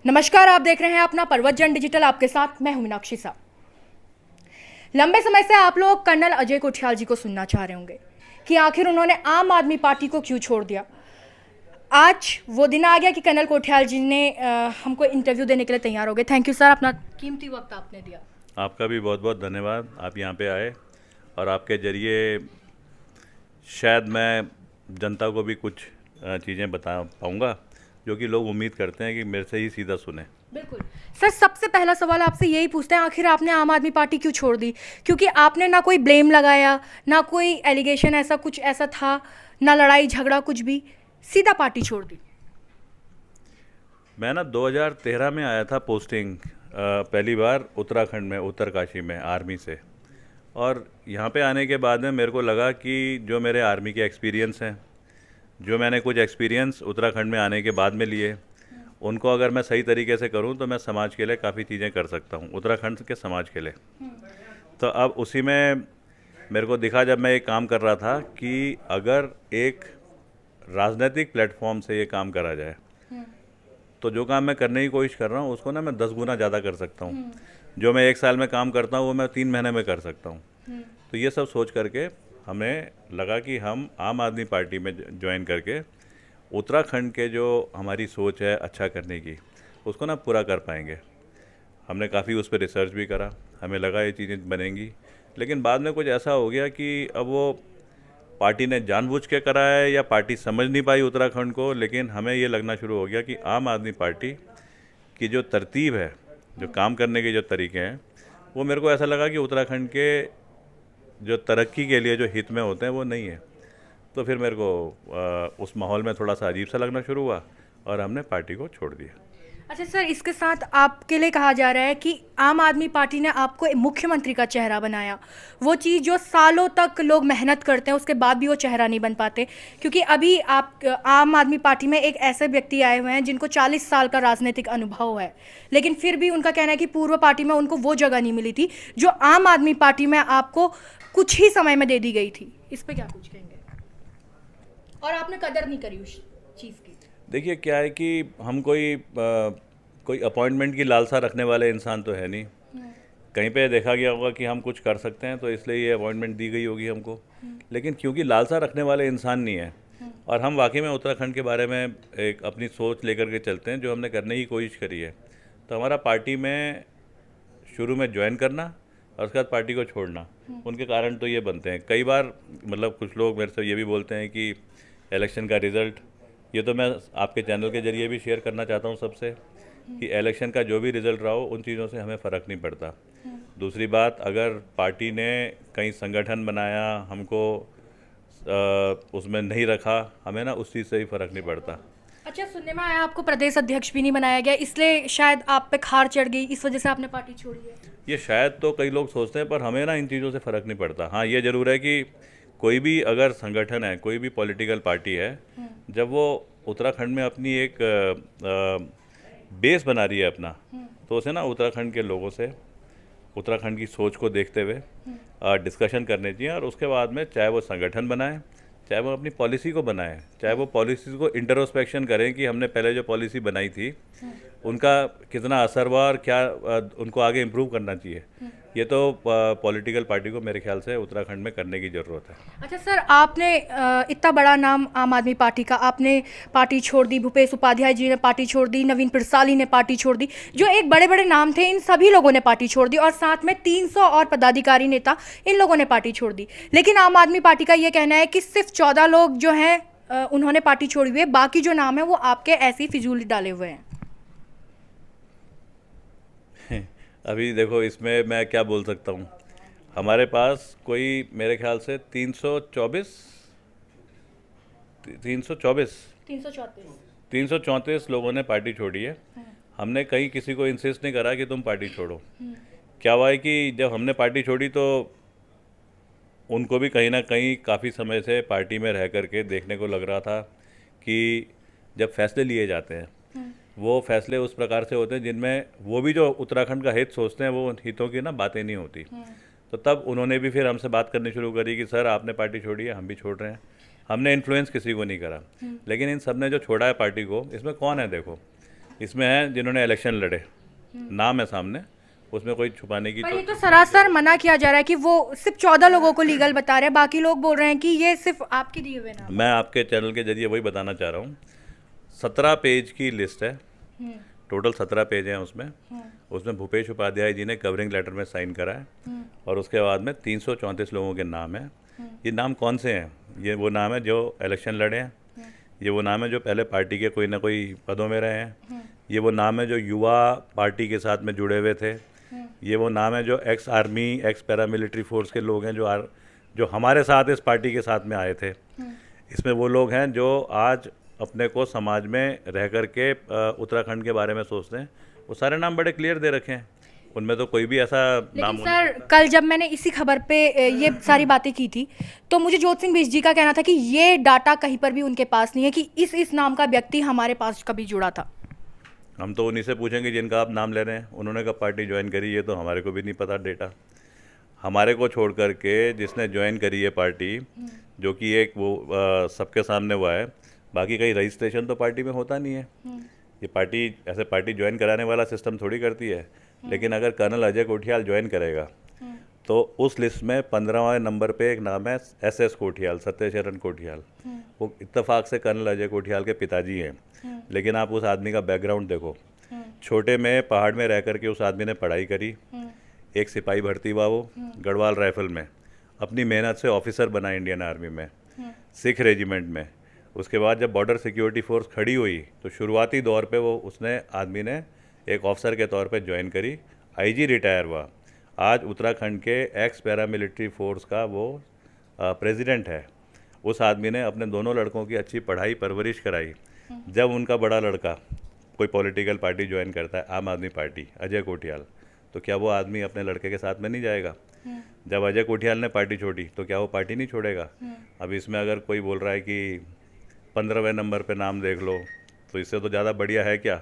नमस्कार, आप देख रहे हैं अपना पर्वत जन डिजिटल। आपके साथ मैं हूं मीनाक्षी सा। लंबे समय से आप लोग कर्नल अजय कोठियाल जी को सुनना चाह रहे होंगे कि आखिर उन्होंने आम आदमी पार्टी को क्यों छोड़ दिया। आज वो दिन आ गया कि कर्नल कोठियाल जी ने हमको इंटरव्यू देने के लिए तैयार हो गए। थैंक यू सर, अपना कीमती वक्त आपने दिया। आपका भी बहुत बहुत धन्यवाद। आप यहाँ पे आए और आपके ज़रिए शायद मैं जनता को भी कुछ चीज़ें बता पाऊँगा जो कि लोग उम्मीद करते हैं कि मेरे से ही सीधा सुने। बिल्कुल सर, सबसे पहला सवाल आपसे यही पूछते हैं, आखिर आपने आम आदमी पार्टी क्यों छोड़ दी? क्योंकि आपने ना कोई ब्लेम लगाया, ना कोई एलिगेशन ऐसा कुछ ऐसा था, ना लड़ाई झगड़ा कुछ भी, सीधा पार्टी छोड़ दी। मैं ना 2013 में आया था पोस्टिंग पहली बार उत्तराखंड में, उत्तरकाशी में आर्मी से। और यहाँ पे आने के बाद में मेरे को लगा कि जो मेरे आर्मी के एक्सपीरियंस हैं, जो मैंने कुछ एक्सपीरियंस उत्तराखंड में आने के बाद में लिए, उनको अगर मैं सही तरीके से करूँ तो मैं समाज के लिए काफ़ी चीज़ें कर सकता हूँ, उत्तराखंड के समाज के लिए। तो अब उसी में मेरे को दिखा जब मैं ये काम कर रहा था कि अगर एक राजनीतिक प्लेटफॉर्म से ये काम करा जाए तो जो काम मैं करने की कोशिश कर रहा हूँ उसको ना मैं 10 गुना ज़्यादा कर सकता हूँ। जो मैं 1 साल में काम करता हूँ वो मैं 3 महीने में कर सकता हूँ। तो ये सब सोच करके हमें लगा कि हम आम आदमी पार्टी में ज्वाइन करके उत्तराखंड के जो हमारी सोच है अच्छा करने की, उसको ना पूरा कर पाएंगे। हमने काफ़ी उस पर रिसर्च भी करा, हमें लगा ये चीज़ें बनेंगी। लेकिन बाद में कुछ ऐसा हो गया कि अब वो पार्टी ने जानबूझ के करा है या पार्टी समझ नहीं पाई उत्तराखंड को, लेकिन हमें ये लगना शुरू हो गया कि आम आदमी पार्टी की जो तरतीब है, जो काम करने के जो तरीके हैं, वो मेरे को ऐसा लगा कि उत्तराखंड के जो तरक्की के लिए जो हित में होते हैं वो नहीं है। तो फिर मेरे को उस माहौल में थोड़ा सा अजीब सा लगना शुरू हुआ और हमने पार्टी को छोड़ दिया। अच्छा सर, इसके साथ आपके लिए कहा जा रहा है कि आम आदमी पार्टी ने आपको एक मुख्यमंत्री का चेहरा बनाया। वो चीज़ जो सालों तक लोग मेहनत करते हैं उसके बाद भी वो चेहरा नहीं बन पाते, क्योंकि अभी आप आम आदमी पार्टी में एक ऐसे व्यक्ति आए हुए हैं जिनको 40 साल का राजनीतिक अनुभव है, लेकिन फिर भी उनका कहना है कि पूर्व पार्टी में उनको वो जगह नहीं मिली थी जो आम आदमी पार्टी में आपको कुछ ही समय में दे दी गई थी। इस पर क्या कुछ कहेंगे? और आपने कदर नहीं करी उस चीज़ की। देखिए क्या है कि हम कोई अपॉइंटमेंट की लालसा रखने वाले इंसान तो है नहीं। कहीं पे देखा गया होगा कि हम कुछ कर सकते हैं तो इसलिए ये अपॉइंटमेंट दी गई होगी हमको। लेकिन क्योंकि लालसा रखने वाले इंसान नहीं है और हम वाकई में उत्तराखंड के बारे में एक अपनी सोच लेकर के चलते हैं जो हमने करने की कोशिश करी है, तो हमारा पार्टी में शुरू में ज्वाइन करना और उसके बाद पार्टी को छोड़ना, उनके कारण तो ये बनते हैं। कई बार मतलब कुछ लोग मेरे से ये भी बोलते हैं कि इलेक्शन का रिज़ल्ट, ये तो मैं आपके चैनल के ज़रिए भी शेयर करना चाहता हूँ सबसे कि इलेक्शन का जो भी रिज़ल्ट रहा हो उन चीज़ों से हमें फ़र्क नहीं पड़ता। दूसरी बात, अगर पार्टी ने कहीं संगठन बनाया, हमको उसमें नहीं रखा, हमें ना उस चीज़ से ही फ़र्क नहीं पड़ता। अच्छा, सुनने में आया आपको प्रदेश अध्यक्ष भी नहीं बनाया गया, इसलिए शायद आप पे खार चढ़ गई, इस वजह से आपने पार्टी छोड़ी है। ये शायद तो कई लोग सोचते हैं, पर हमें ना इन चीज़ों से फ़र्क नहीं पड़ता। हाँ, ये ज़रूर है कि कोई भी अगर संगठन है, कोई भी पॉलिटिकल पार्टी है, जब वो उत्तराखंड में अपनी एक बेस बना रही है अपना, तो उसे ना उत्तराखंड के लोगों से उत्तराखंड की सोच को देखते हुए डिस्कशन करने चाहिए। और उसके बाद में चाहे वो संगठन बनाए, चाहे वो अपनी पॉलिसी को बनाए, चाहे वो पॉलिसीज़ को इंट्रोस्पेक्शन करें कि हमने पहले जो पॉलिसी बनाई थी उनका कितना असर हुआ और क्या उनको आगे इम्प्रूव करना चाहिए। ये तो पॉलिटिकल पार्टी को मेरे ख्याल से उत्तराखंड में करने की ज़रूरत है। अच्छा सर, आपने इतना बड़ा नाम आम आदमी पार्टी का, आपने पार्टी छोड़ दी, भूपेश उपाध्याय जी ने पार्टी छोड़ दी, नवीन पिरसाली ने पार्टी छोड़ दी, जो एक बड़े बड़े नाम थे इन सभी लोगों ने पार्टी छोड़ दी, और साथ में 300 और पदाधिकारी नेता, इन लोगों ने पार्टी छोड़ दी। लेकिन आम आदमी पार्टी का ये कहना है कि सिर्फ 14 लोग जो हैं उन्होंने पार्टी छोड़ी हुई है, बाकी जो नाम है वो आपके ऐसी फिजूल डाले हुए हैं। अभी देखो, इसमें मैं क्या बोल सकता हूँ। हमारे पास कोई मेरे ख्याल से 334 334 लोगों ने पार्टी छोड़ी है। हमने कहीं किसी को इंसिस्ट नहीं करा कि तुम पार्टी छोड़ो। क्या हुआ है कि जब हमने पार्टी छोड़ी तो उनको भी कहीं ना कहीं काफ़ी समय से पार्टी में रह करके देखने को लग रहा था कि जब फैसले लिए जाते हैं वो फैसले उस प्रकार से होते हैं जिनमें वो भी जो उत्तराखंड का हित सोचते हैं वो उन हितों की ना बातें नहीं होती। तो तब उन्होंने भी फिर हमसे बात करनी शुरू करी कि सर आपने पार्टी छोड़ी है, हम भी छोड़ रहे हैं। हमने इन्फ्लुएंस किसी को नहीं करा, लेकिन इन सब ने जो छोड़ा है पार्टी को, इसमें कौन है देखो, इसमें हैं जिन्होंने इलेक्शन लड़े, नाम है सामने, उसमें कोई छुपाने की पर ये तो सरासर मना किया जा रहा है कि वो सिर्फ 14 लोगों को लीगल बता रहे हैं, बाकी लोग बोल रहे हैं कि ये सिर्फ आपके दिए हुए नाम। मैं आपके चैनल के जरिए वही बताना चाह रहा हूँ। 17 पेज की लिस्ट है, टोटल 17 पेज हैं उसमें। उसमें भूपेश उपाध्याय जी ने कवरिंग लेटर में साइन करा है और उसके बाद में 334 लोगों के नाम हैं। ये नाम कौन से हैं? ये वो नाम है जो इलेक्शन लड़े हैं, ये वो नाम है जो पहले पार्टी के कोई ना कोई पदों में रहे हैं, ये वो नाम है जो युवा पार्टी के साथ में जुड़े हुए थे, ये वो नाम है जो ex army x paramilitary force के लोग हैं जो हमारे साथ इस पार्टी के साथ में आए थे। इसमें वो लोग हैं जो आज अपने को समाज में रह कर के उत्तराखंड के बारे में सोचते हैं। वो सारे नाम बड़े क्लियर दे रखे हैं, उनमें तो कोई भी ऐसा नाम लेकिन सर कल जब मैंने इसी खबर पे ये सारी बातें की थी तो मुझे जोत सिंह बिष्ट जी का कहना था कि ये डाटा कहीं पर भी उनके पास नहीं है कि इस नाम का व्यक्ति हमारे पास कभी जुड़ा था। हम तो उन्हीं से पूछेंगे जिनका आप नाम ले रहे हैं, उन्होंने कब पार्टी ज्वाइन करी, ये तो हमारे को भी नहीं पता डेटा। हमारे को छोड़ करके जिसने ज्वाइन करी है पार्टी, जो कि एक वो सबके सामने हुआ है, बाकी कहीं रजिस्ट्रेशन तो पार्टी में होता नहीं है। ये पार्टी ऐसे पार्टी ज्वाइन कराने वाला सिस्टम थोड़ी करती है। लेकिन अगर कर्नल अजय कोठियाल ज्वाइन करेगा तो उस लिस्ट में 15वें नंबर पे एक नाम है SS कोठियाल, सत्यशरण कोठियाल। वो इत्तेफाक से कर्नल अजय कोठियाल के पिताजी हैं। लेकिन आप उस आदमी का बैकग्राउंड देखो, छोटे में पहाड़ में रह करके उस आदमी ने पढ़ाई करी, एक सिपाही भर्ती हुआ वो गढ़वाल राइफल में, अपनी मेहनत से ऑफिसर बना इंडियन आर्मी में, सिख रेजिमेंट में। उसके बाद जब बॉर्डर सिक्योरिटी फोर्स खड़ी हुई तो शुरुआती दौर पे वो उसने आदमी ने एक ऑफिसर के तौर पे ज्वाइन करी, IG रिटायर हुआ, आज उत्तराखंड के एक्स पैरामिलिट्री फोर्स का वो प्रेसिडेंट है। उस आदमी ने अपने दोनों लड़कों की अच्छी पढ़ाई परवरिश कराई। जब उनका बड़ा लड़का कोई पॉलिटिकल पार्टी ज्वाइन करता है, आम आदमी पार्टी, अजय कोठियाल, तो क्या वो आदमी अपने लड़के के साथ में नहीं जाएगा? जब अजय कोठियाल ने पार्टी छोड़ी तो क्या वो पार्टी नहीं छोड़ेगा? अब इसमें अगर कोई बोल रहा है कि 15वें नंबर पे नाम देख लो, तो इससे तो ज़्यादा बढ़िया है क्या?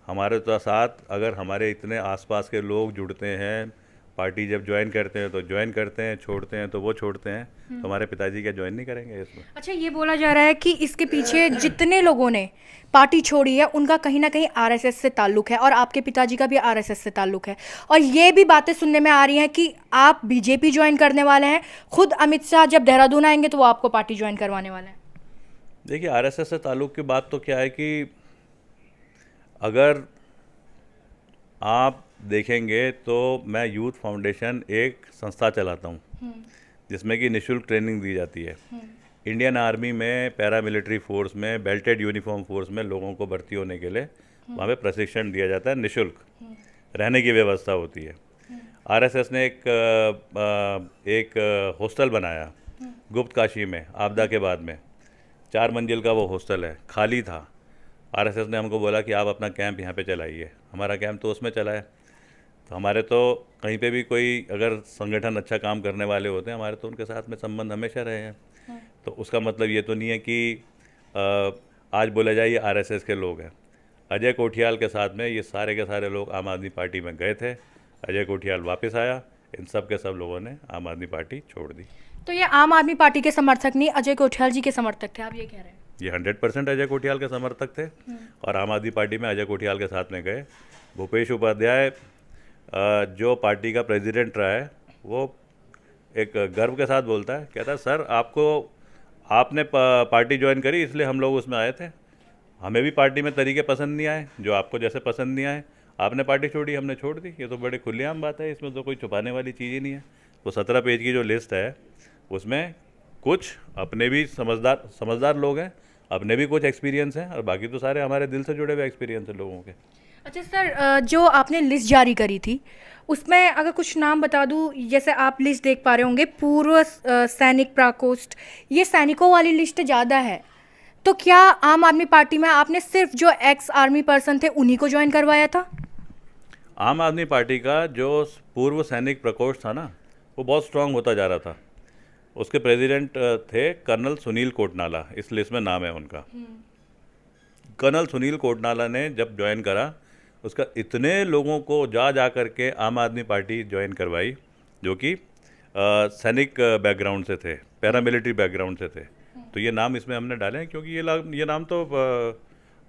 हमारे तो साथ अगर हमारे इतने आसपास के लोग जुड़ते हैं, पार्टी जब ज्वाइन करते हैं तो ज्वाइन करते हैं, छोड़ते हैं तो वो छोड़ते हैं, तो हमारे पिताजी क्या ज्वाइन नहीं करेंगे इसमें? अच्छा, ये बोला जा रहा है कि इसके पीछे जितने लोगों ने पार्टी छोड़ी है उनका कहीं ना कहीं RSS से ताल्लुक है और आपके पिताजी का भी RSS से ताल्लुक है, और ये भी बातें सुनने में आ रही हैं कि आप BJP ज्वाइन करने वाले हैं। खुद अमित शाह जब देहरादून आएंगे तो वो आपको पार्टी ज्वाइन करवाने वाले हैं। देखिए, RSS से ताल्लुक़ की बात तो क्या है कि अगर आप देखेंगे तो मैं यूथ फाउंडेशन एक संस्था चलाता हूँ जिसमें कि निःशुल्क ट्रेनिंग दी जाती है। इंडियन आर्मी में, पैरामिलिट्री फोर्स में, बेल्टेड यूनिफॉर्म फोर्स में लोगों को भर्ती होने के लिए वहाँ पे प्रशिक्षण दिया जाता है, निःशुल्क रहने की व्यवस्था होती है। RSS ने एक हॉस्टल बनाया गुप्त काशी में, आपदा के बाद में 4 मंजिल का वो हॉस्टल है, खाली था। RSS ने हमको बोला कि आप अपना कैंप यहाँ पे चलाइए। हमारा कैंप तो उसमें चला है। तो हमारे तो कहीं पे भी कोई अगर संगठन अच्छा काम करने वाले होते हैं, हमारे तो उनके साथ में संबंध हमेशा रहे हैं। तो उसका मतलब ये तो नहीं है कि आज बोला जाए ये RSS के लोग हैं। अजय कोठियाल के साथ में ये सारे के सारे लोग आम आदमी पार्टी में गए थे, अजय कोठियाल वापस आया, इन सब के सब लोगों ने आम आदमी पार्टी छोड़ दी। तो ये आम आदमी पार्टी के समर्थक नहीं, अजय कोठियाल जी के समर्थक थे, आप ये कह रहे हैं? ये 100% अजय कोठियाल के समर्थक थे और आम आदमी पार्टी में अजय कोठियाल के साथ में गए। भूपेश उपाध्याय जो पार्टी का प्रेसिडेंट रहा है, वो एक गर्व के साथ बोलता है, कहता है सर आपने पार्टी ज्वाइन करी इसलिए हम लोग उसमें आए थे, हमें भी पार्टी में तरीके पसंद नहीं आए जो आपको जैसे पसंद नहीं आए, आपने पार्टी छोड़ी, हमने छोड़ दी। ये तो बड़ी खुलेआम बात है, इसमें तो कोई छुपाने वाली चीज़ ही नहीं है। वो 17 पेज की जो लिस्ट है उसमें कुछ अपने भी समझदार लोग हैं, अपने भी कुछ एक्सपीरियंस हैं, और बाकी तो सारे हमारे दिल से जुड़े हुए एक्सपीरियंस हैं लोगों के। अच्छा सर, जो आपने लिस्ट जारी करी थी उसमें अगर कुछ नाम बता दूं, जैसे आप लिस्ट देख पा रहे होंगे, पूर्व सैनिक प्रकोष्ठ, ये सैनिकों वाली लिस्ट ज़्यादा है। तो क्या आम आदमी पार्टी में आपने सिर्फ जो एक्स आर्मी पर्सन थे उन्हीं को ज्वाइन करवाया था? आम आदमी पार्टी का जो पूर्व सैनिक प्रकोष्ठ था ना, वो बहुत स्ट्रांग होता जा रहा था। उसके प्रेसिडेंट थे कर्नल सुनील कोटनाला, इस लिस्ट में नाम है उनका। कर्नल सुनील कोटनाला ने जब ज्वाइन करा, उसका इतने लोगों को जा करके आम आदमी पार्टी ज्वाइन करवाई जो कि सैनिक बैकग्राउंड से थे, पैरामिलिट्री बैकग्राउंड से थे। तो ये नाम इसमें हमने डाले हैं क्योंकि ये नाम तो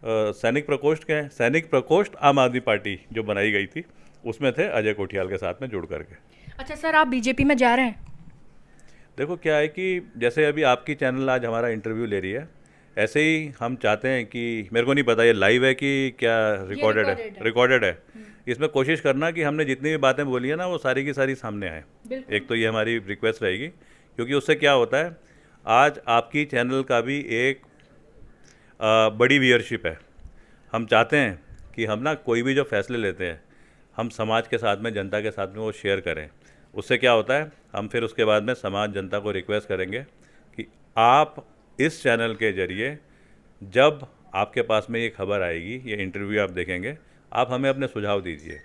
सैनिक प्रकोष्ठ क्या है? सैनिक प्रकोष्ठ आम आदमी पार्टी जो बनाई गई थी उसमें थे अजय कोठियाल के साथ में जुड़ करके। अच्छा सर, आप बीजेपी में जा रहे हैं? देखो क्या है कि जैसे अभी आपकी चैनल आज हमारा इंटरव्यू ले रही है, ऐसे ही हम चाहते हैं कि मेरे को नहीं पता ये लाइव है कि क्या रिकॉर्डेड है, रिकॉर्डेड है। इसमें कोशिश करना कि हमने जितनी भी बातें बोली है ना वो सारी की सारी सामने आए। एक तो ये हमारी रिक्वेस्ट रहेगी, क्योंकि उससे क्या होता है, आज आपकी चैनल का भी एक बड़ी व्यूअरशिप है। हम चाहते हैं कि हम ना कोई भी जो फैसले लेते हैं हम समाज के साथ में, जनता के साथ में वो शेयर करें। उससे क्या होता है, हम फिर उसके बाद में समाज जनता को रिक्वेस्ट करेंगे कि आप इस चैनल के ज़रिए जब आपके पास में ये खबर आएगी, ये इंटरव्यू आप देखेंगे, आप हमें अपने सुझाव दीजिए।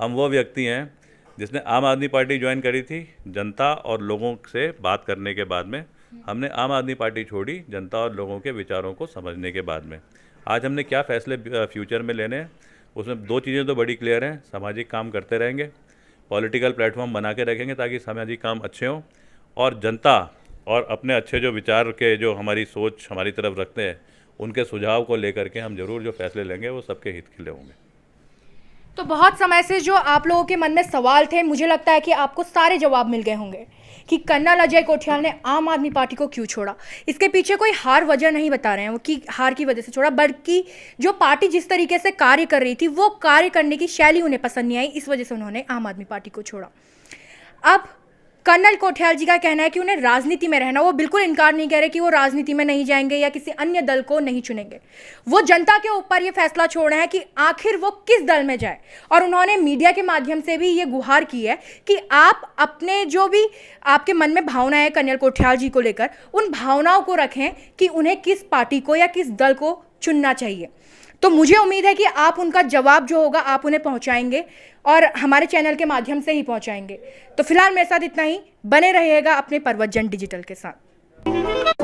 हम वो व्यक्ति हैं जिसने आम आदमी पार्टी ज्वाइन करी थी, जनता और लोगों से बात करने के बाद में हमने आम आदमी पार्टी छोड़ी, जनता और लोगों के विचारों को समझने के बाद में। आज हमने क्या फैसले फ्यूचर में लेने हैं, उसमें दो चीज़ें तो बड़ी क्लियर हैं। सामाजिक काम करते रहेंगे, पॉलिटिकल प्लेटफॉर्म बना के रखेंगे ताकि सामाजिक काम अच्छे हों, और जनता और अपने अच्छे जो विचार के जो हमारी सोच हमारी तरफ रखते हैं उनके सुझाव को लेकर के हम जरूर जो फैसले लेंगे वो सबके हित के लिए होंगे। तो बहुत समय से जो आप लोगों के मन में सवाल थे, मुझे लगता है कि आपको सारे जवाब मिल गए होंगे कि कर्नल अजय कोठियाल ने आम आदमी पार्टी को क्यों छोड़ा। इसके पीछे कोई हार वजह नहीं बता रहे हैं वो कि हार की वजह से छोड़ा, बल्कि जो पार्टी जिस तरीके से कार्य कर रही थी वो कार्य करने की शैली उन्हें पसंद नहीं आई, इस वजह से उन्होंने आम आदमी पार्टी को छोड़ा। अब कर्नल कोठियाल जी का कहना है कि उन्हें राजनीति में रहना, वो बिल्कुल इनकार नहीं कह रहे कि वो राजनीति में नहीं जाएंगे या किसी अन्य दल को नहीं चुनेंगे। वो जनता के ऊपर ये फैसला छोड़ रहे हैं कि आखिर वो किस दल में जाए, और उन्होंने मीडिया के माध्यम से भी ये गुहार की है कि आप अपने जो भी आपके मन में भावना है कर्नल कोठियाल जी को लेकर, उन भावनाओं को रखें कि उन्हें किस पार्टी को या किस दल को चुनना चाहिए। तो मुझे उम्मीद है कि आप उनका जवाब जो होगा आप उन्हें पहुंचाएंगे और हमारे चैनल के माध्यम से ही पहुंचाएंगे। तो फिलहाल मेरे साथ इतना ही, बने रहिएगा अपने पर्वतजन डिजिटल के साथ।